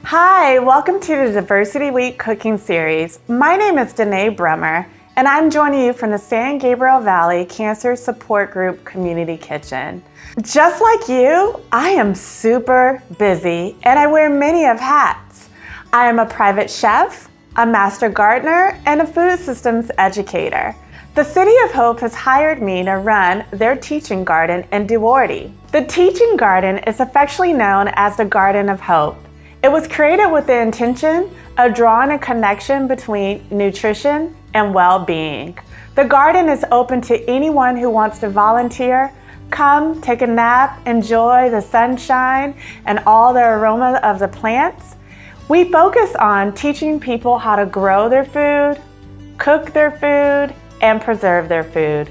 Hi, welcome to the Diversity Week cooking series. My name is Danae Brummer, and I'm joining you from the San Gabriel Valley Cancer Support Group Community Kitchen. Just like you, I am super busy and I wear many of hats. I am a private chef, a master gardener, and a food systems educator. The City of Hope has hired me to run their teaching garden in Duarte. The teaching garden is affectionately known as the Garden of Hope. It was created with the intention of drawing a connection between nutrition and well-being. The garden is open to anyone who wants to volunteer. Come, take a nap, enjoy the sunshine and all the aroma of the plants. We focus on teaching people how to grow their food, cook their food, and preserve their food.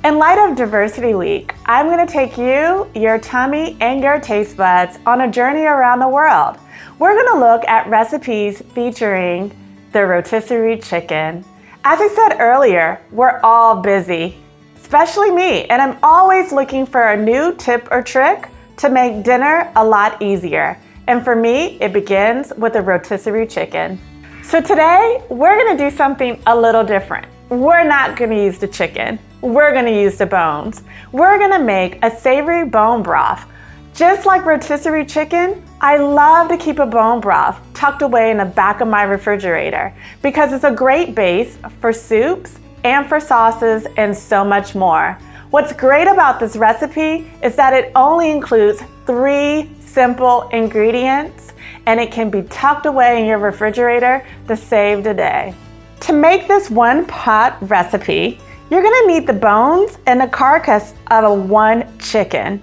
In light of Diversity Week, I'm going to take you, your tummy, and your taste buds on a journey around the world. We're going to look at recipes featuring the rotisserie chicken. As I said earlier, we're all busy, especially me, and I'm always looking for a new tip or trick to make dinner a lot easier. And for me, it begins with a rotisserie chicken. So today, we're going to do something a little different. We're not going to use the chicken. We're going to use the bones. We're going to make a savory bone broth. Just like rotisserie chicken, I love to keep a bone broth tucked away in the back of my refrigerator because it's a great base for soups and for sauces and so much more. What's great about this recipe is that it only includes 3 simple ingredients and it can be tucked away in your refrigerator to save the day. To make this one pot recipe, you're going to need the bones and the carcass of one chicken,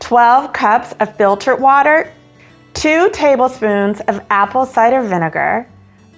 12 cups of filtered water, 2 tablespoons of apple cider vinegar,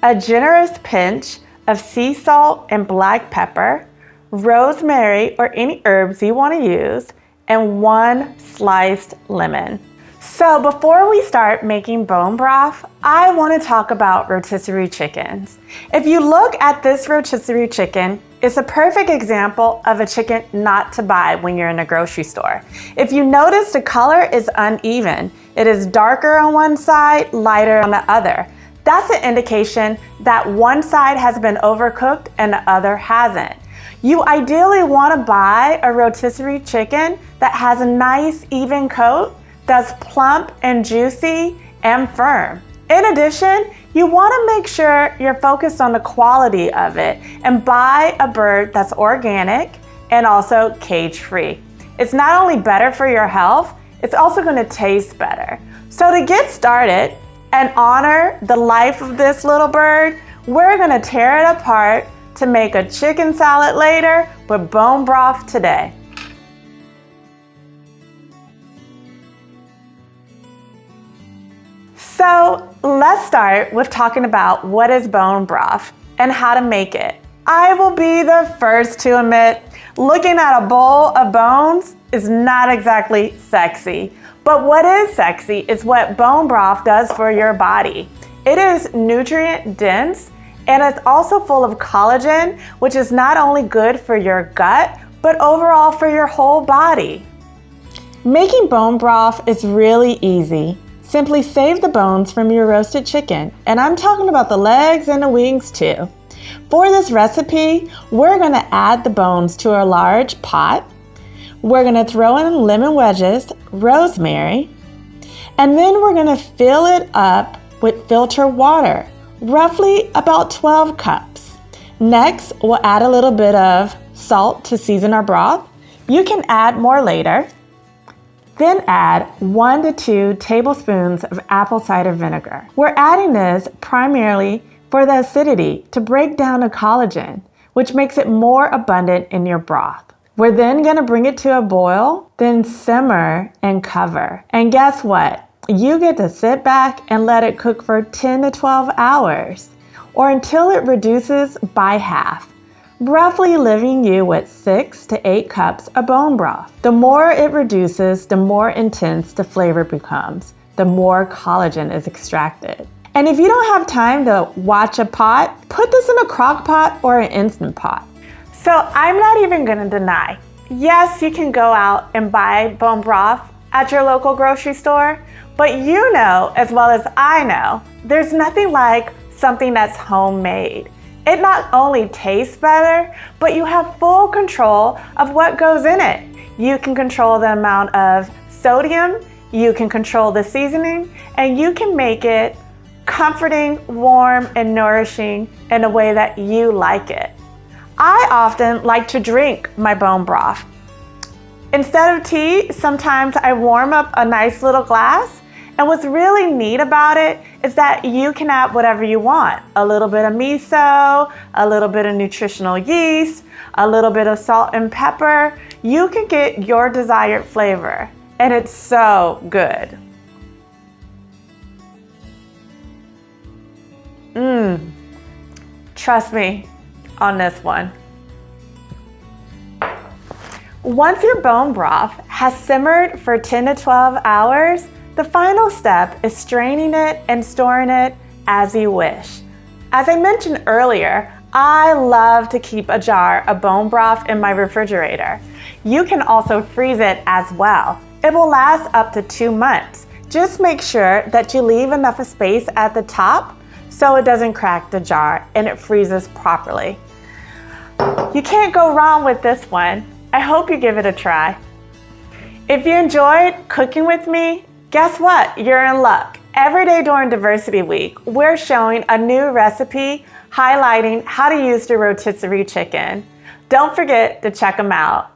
a generous pinch of sea salt and black pepper, rosemary or any herbs you want to use, and 1 sliced lemon. So before we start making bone broth, I want to talk about rotisserie chickens. If you look at this rotisserie chicken, it's a perfect example of a chicken not to buy when you're in a grocery store. If you notice, the color is uneven. It is darker on one side, lighter on the other. That's an indication that one side has been overcooked and the other hasn't. You ideally want to buy a rotisserie chicken that has a nice even coat, that's plump and juicy and firm. In addition, you want to make sure you're focused on the quality of it and buy a bird that's organic and also cage-free. It's not only better for your health, it's also going to taste better. So to get started and honor the life of this little bird, we're going to tear it apart to make a chicken salad later with bone broth today. So let's start with talking about what is bone broth and how to make it. I will be the first to admit, looking at a bowl of bones is not exactly sexy. But what is sexy is what bone broth does for your body. It is nutrient dense and it's also full of collagen, which is not only good for your gut, but overall for your whole body. Making bone broth is really easy. Simply save the bones from your roasted chicken, and I'm talking about the legs and the wings too. For this recipe, we're going to add the bones to a large pot. We're going to throw in lemon wedges, rosemary, and then we're going to fill it up with filtered water, roughly about 12 cups. Next, we'll add a little bit of salt to season our broth. You can add more later. Then add 1 to 2 tablespoons of apple cider vinegar. We're adding this primarily for the acidity to break down the collagen, which makes it more abundant in your broth. We're then going to bring it to a boil, then simmer and cover. And guess what? You get to sit back and let it cook for 10 to 12 hours or until it reduces by half, roughly leaving you with 6 to 8 cups of bone broth. The more it reduces, the more intense the flavor becomes, the more collagen is extracted. And if you don't have time to watch a pot, put this in a crock pot or an Instant Pot. So I'm not even going to deny, yes, you can go out and buy bone broth at your local grocery store, But you know, as well as I know, there's nothing like something that's homemade. It not only tastes better, but you have full control of what goes in it. You can control the amount of sodium, you can control the seasoning, and you can make it comforting, warm, and nourishing in a way that you like it. I often like to drink my bone broth. Instead of tea, sometimes I warm up a nice little glass. And what's really neat about it is that you can add whatever you want. A little bit of miso, a little bit of nutritional yeast, a little bit of salt and pepper. You can get your desired flavor, and it's so good. Trust me on this one. Once your bone broth has simmered for 10 to 12 hours, the final step is straining it and storing it as you wish. As I mentioned earlier, I love to keep a jar of bone broth in my refrigerator. You can also freeze it as well. It will last up to 2 months. Just make sure that you leave enough space at the top so it doesn't crack the jar and it freezes properly. You can't go wrong with this one. I hope you give it a try. If you enjoyed cooking with me, guess what? You're in luck. Every day during Diversity Week, we're showing a new recipe highlighting how to use the rotisserie chicken. Don't forget to check them out.